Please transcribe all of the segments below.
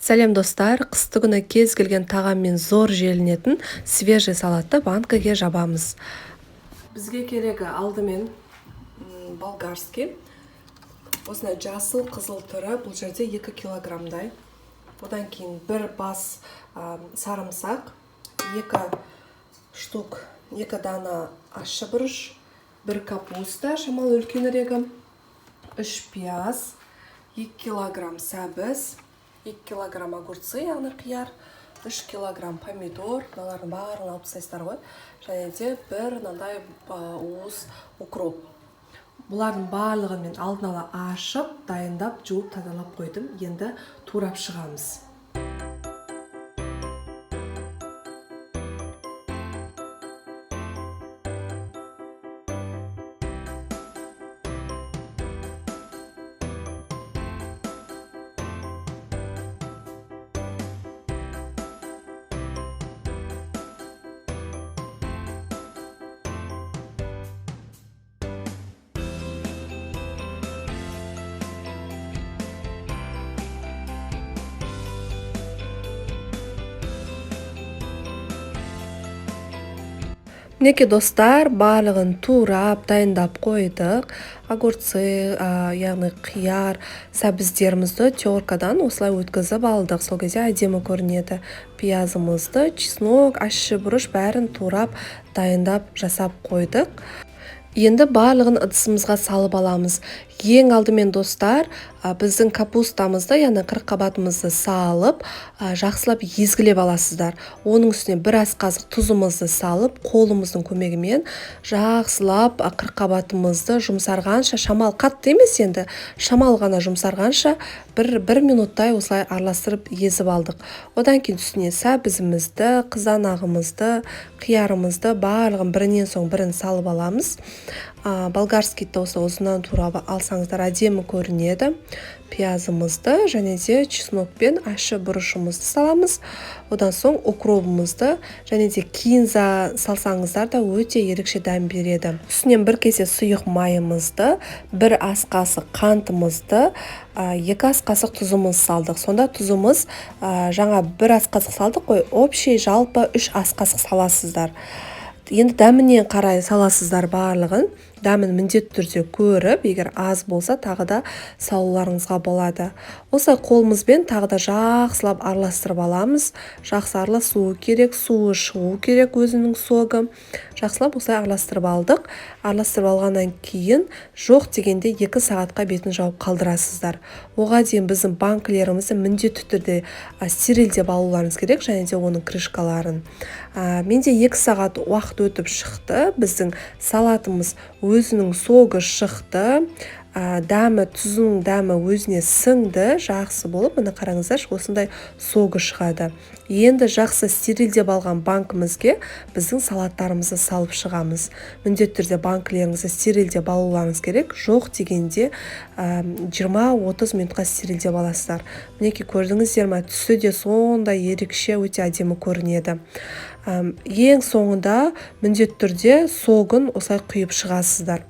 Сәлем достар, қысты күні кез келген тағаммен зор желінетін свежий салатты банкіге жабамыз. Бізге керегі алдымен болгарский. Осындай жасыл қызыл түрі, бұл жерде 2 килограммдай. Одан кейін бір бас сарымсақ, 2 штук, 2 дана ащы бұрыш, 1 капуста, шамалы үлкенірегі, 3 пияз, 2 килограмм сәбіз, 2 килограмм огурцы, яғни қияр, 3 килограмм помидор, мыналардың барын алып тастайсыздар ғой. Және де бір мынандай уыс укроп. Бұлардың барлығын мен алдын ала ашып, дайындап, жуып, тазалап қойдым. Енді турап шығамыз. Мінекей достар, барлығын турап, дайындап қойдық. Огурцы, яғни қияр, сәбіздерімізді теркадан осылай өткізіп алдық. Сол кезде әдемі көрінеді. Пиязымызды, чеснок, ащы бұрыш бәрін турап, дайындап, жасап қойдық. Енді барлығын ыдысымызға салып аламыз. Ең алдымен достар, біздің капустамызды, яғни қырыққабатымызды салып, жақсылап езгілеп аласыздар. Оның үстіне бір ас қасық тұзымызды салып, қолымыздың көмегімен жақсылап қырыққабатымызды жұмсарғанша, шамал қатты емес енді, шамал ғана жұмсарғанша бір минуттай осылай араластырып езіп алдық. Одан кейін үстіне сәбізімізді, қызанағымызды, қиярымызды барлығын бірінен соң бірін салып аламыз. Болгарскийді осы ұзынан турап алсаңыздар әдемі көрінеді. Пиязымызды және де чеснок пен ащы бұрышымызды саламыз. Одан соң укробымызды және де кинза салсаңыздар да өте ерекше дәм береді. Үстінен бір кесе сұйық майымызды, бір ас қасық қантымызды, 2 ас қасық тұзымыз салдық. Сонда тұзымыз жаңа бір ас қасық салдық қой, общий жалпы 3 ас қасық саласыздар. Енді дәмінен қарай саласыздар барлығын. Дәмін міндетті түрде көріп, егер аз болса тағы да салуларыңызға болады. Осылай қолымызбен тағы да жақсылап араластырып аламыз. Жақсы араласуы керек, суы шығу керек өзінің соғы. Жақсылап осылай араластырып алдық. Араластырып алғаннан кейін жоқ дегенде 2 сағатқа бетін жауып қалдырасыздар. Оға дейін біздің банкілерімізді міндетті түрде стерильдеп алуларыңыз керек, және де оның крышкаларын. Менде 2 сағат уақыт өтіп шықты. Біздің салатымыз өзінің соғы шықты, дәмі, тұзының дәмі өзіне сіңді, жақсы болып, мына қараңыздар, осындай соғы шығады. Енді жақсы стерильдеп алған банкімізге біздің салаттарымызды салып шығамыз. Міндетті түрде банкілеріңізді стерильдеп алуларыңыз керек, жоқ дегенде 20-30 минутқа стерильдеп аласыздар. Мінекей көрдіңіздер ме, түсі де сондай ерекше, өте әдемі көрінеді. Ең соңында міндетті түрде соғын осылай құйып шығасыздар.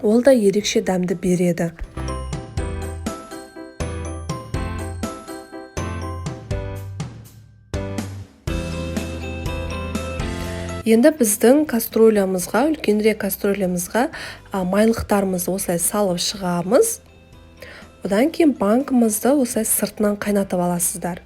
Ол да ерекше дәмді береді. Енді біздің кастролямызға, үлкенірек кастролямызға майлықтарымызды осылай салып шығамыз. Одан кейін банкымызды осылай сыртынан қайнатып аласыздар.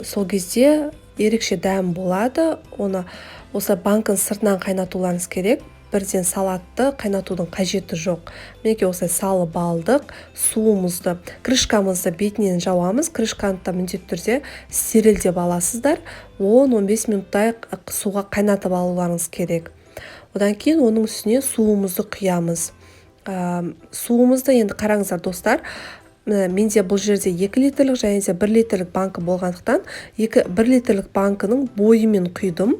Сол кезде ерекше дәм болады. Оны осылай банкын сыртынан қайнатуларыңыз керек. Бірден салатты қайнатудың қажеті жоқ. Мінекей осылай салып алдық. Суымызды, крышкамызды бетінен жауамыз. Крышканы да міндетті түрде стерильдеп аласыздар. 10-15 минуттай суға қайнатып алуларыңыз керек. Одан кейін оның үстіне суымызды құямыз. Суымызды енді қараңыздар достар. Менде бұл жерде 2 литрлік және де 1 литрлік банкі болғандықтан 1 литрлік банкының бойымен құйдым.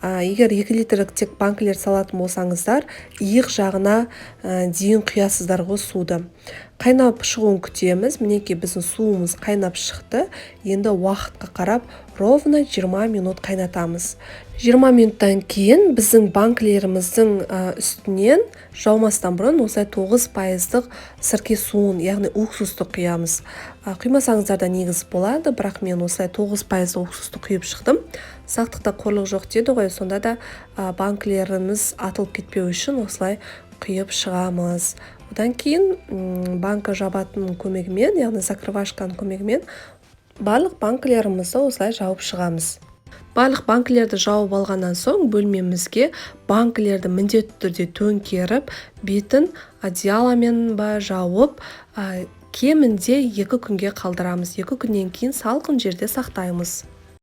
Егер 2 литрлік тек банкілер салатын болсаңыздар, иық жағына дейін құясыздар ғой суды. Қайнап шығуын күтеміз. Мінекей біздің суымыз қайнап шықты. Енді уақытқа қарап ровно 20 минут қайнатамыз. 20 минуттан кейін біздің банкілеріміздің үстінен жаумастан бұрын осылай 9%-ық сірке суын, яғни уксусты құямыз. Құймасаңыздар да негіз болады, бірақ мен осылай 9% уксусты құйып шықтым. Сақтықта қорлық жоқ деді ғой, сонда да банкілеріміз атылып кетпеу үшін осылай құйып шығамыз. Одан кейін банка жабатының көмегімен, яғни закрывашканың көмегімен барлық банкілерімізді осылай жауып шығамыз. Барлық банкілерді жауып алғаннан соң бөлмемізге банкілерді міндетті түрде төңкеріп, бетін одеяламен жауып, кемінде 2 күнге қалдырамыз. 2 күннен кейін салқын жерде сақтаймыз.